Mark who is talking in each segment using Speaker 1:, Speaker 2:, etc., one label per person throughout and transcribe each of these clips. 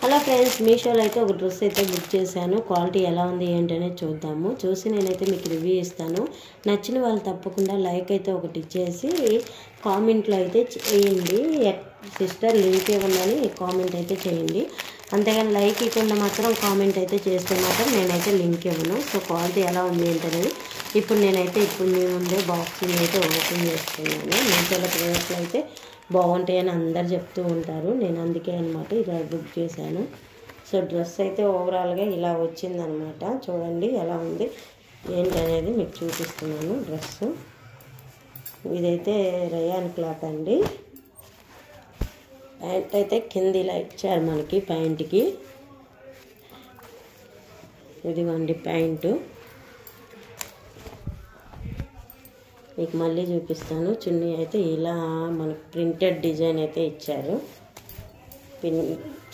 Speaker 1: Hello friends, మీషోలో అయితే ఒక డ్రెస్ అయితే బుక్ చేశాను. క్వాలిటీ ఎలా ఉంది ఏంటనేది చూద్దాము. చూసి నేనైతే మీకు రివ్యూ ఇస్తాను. నచ్చిన వాళ్ళు తప్పకుండా లైక్ అయితే ఒకటి ఇచ్చేసి కామెంట్లో అయితే చేయండి. సిస్టర్ లింక్ ఇవ్వమని కామెంట్ అయితే చేయండి. అంతేగాని లైక్ ఇవ్వకుండా మాత్రం కామెంట్ అయితే చేస్తే మాత్రం నేనైతే లింక్ ఇవ్వను. సో క్వాలిటీ ఎలా ఉంది ఏంటనేది ఇప్పుడు మీ ముందే బాక్సింగ్ అయితే ఓపెన్ చేస్తున్నాను. మీషోలో ప్రోడక్ట్లు అయితే బాగుంటాయని అందరు చెప్తూ ఉంటారు. నేను అందుకే అనమాట ఇలా బుక్ చేశాను. సో డ్రెస్ అయితే ఓవరాల్గా ఇలా వచ్చిందనమాట. చూడండి ఎలా ఉంది ఏంటనేది మీకు చూపిస్తున్నాను. డ్రెస్సు ఇదైతే రయాన్ క్లాత్ అండి. ప్యాంట్ అయితే కింద ఇలా ఇచ్చారు మనకి. ప్యాంట్కి ఇదిగోండి ప్యాంటు. మీకు మళ్ళీ చూపిస్తాను. చున్నీ అయితే ఇలా మనకు ప్రింటెడ్ డిజైన్ అయితే ఇచ్చారు.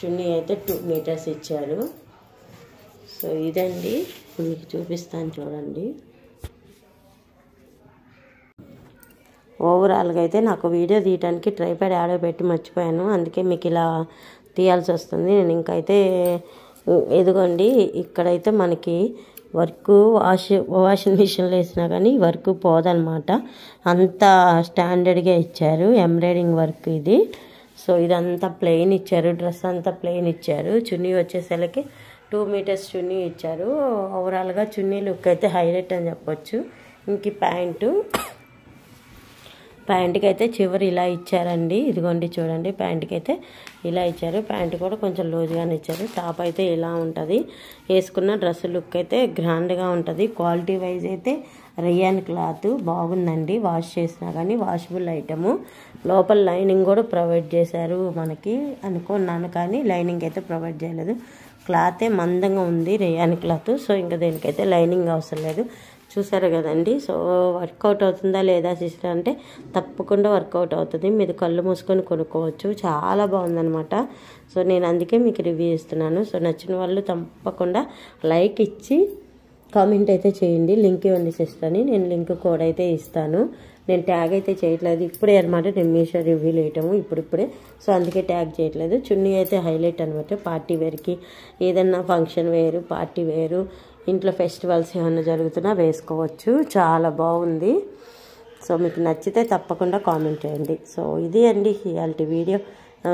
Speaker 1: చున్నీ అయితే 2 మీటర్స్ ఇచ్చారు. సో ఇదండి మీకు చూపిస్తాను చూడండి. ఓవరాల్గా అయితే నాకు వీడియో తీయడానికి ట్రైపాడ్ యాడో పెట్టి మర్చిపోయాను. అందుకే మీకు ఇలా తీయాల్సి వస్తుంది. నేను ఇంకైతే ఎదుగోండి ఇక్కడైతే మనకి వర్క్ వాషింగ్ మిషన్లో వేసినా కానీ వర్క్ పోదనమాట. అంత స్టాండర్డ్గా ఇచ్చారు. ఎంబ్రాయిడింగ్ వర్క్ ఇది. సో ఇదంతా ప్లెయిన్ ఇచ్చారు. డ్రెస్ అంతా ప్లెయిన్ ఇచ్చారు. చున్నీ వచ్చేసరికి 2 మీటర్స్ చున్నీ ఇచ్చారు. ఓవరాల్గా చున్నీ లుక్ అయితే హైలైట్ అని చెప్పొచ్చు. ఇంక ప్యాంట్కి అయితే చివరి ఇలా ఇచ్చారండి. ఇదిగోండి చూడండి, ప్యాంట్కి అయితే ఇలా ఇచ్చారు. ప్యాంట్ కూడా కొంచెం లూజ్గానే ఇచ్చారు. టాప్ అయితే ఇలా ఉంటుంది. వేసుకున్న డ్రెస్ లుక్ అయితే గ్రాండ్గా ఉంటుంది. క్వాలిటీ వైజ్ అయితే రయాన్ క్లాత్ బాగుందండి. వాష్ చేసినా కానీ వాషబుల్ ఐటము. లోపల లైనింగ్ కూడా ప్రొవైడ్ చేశారు మనకి అనుకున్నాను, కానీ లైనింగ్ అయితే ప్రొవైడ్ చేయలేదు. క్లాతే మందంగా ఉంది రయాన్ క్లాత్. సో ఇంకా దీనికైతే లైనింగ్ అవసరం లేదు. చూసారు కదండి. సో వర్కౌట్ అవుతుందా లేదా సిస్టర్ అంటే తప్పకుండా వర్కౌట్ అవుతుంది. మీరు కళ్ళు మూసుకొని కొనుక్కోవచ్చు. చాలా బాగుందనమాట. సో నేను అందుకే మీకు రివ్యూ ఇస్తున్నాను. సో నచ్చిన వాళ్ళు తప్పకుండా లైక్ ఇచ్చి కామెంట్ అయితే చేయండి. లింక్ ఇవ్వండి సిస్టర్ అని. నేను లింక్ కోడ్ అయితే ఇస్తాను. నేను ట్యాగ్ అయితే చేయట్లేదు ఇప్పుడే అనమాట. నేను మీషో రివ్యూలు వేయటము ఇప్పుడిప్పుడే. సో అందుకే ట్యాగ్ చేయట్లేదు. చున్నీ అయితే హైలైట్ అనమాట. పార్టీ వేర్కి ఏదన్నా ఫంక్షన్ వేరు, పార్టీ వేరు, ఇంట్లో ఫెస్టివల్స్ ఏమైనా జరుగుతున్నా వేసుకోవచ్చు. చాలా బాగుంది. సో మీకు నచ్చితే తప్పకుండా కామెంట్ చేయండి. సో ఇది అండి ఇవాళ వీడియో.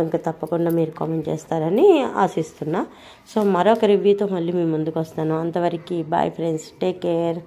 Speaker 1: ఇంకా తప్పకుండా మీరు కామెంట్ చేస్తారని ఆశిస్తున్నా. సో మరొక రివ్యూతో మళ్ళీ మీ ముందుకు వస్తాను. అంతవరకు బాయ్ ఫ్రెండ్స్, టేక్ కేర్.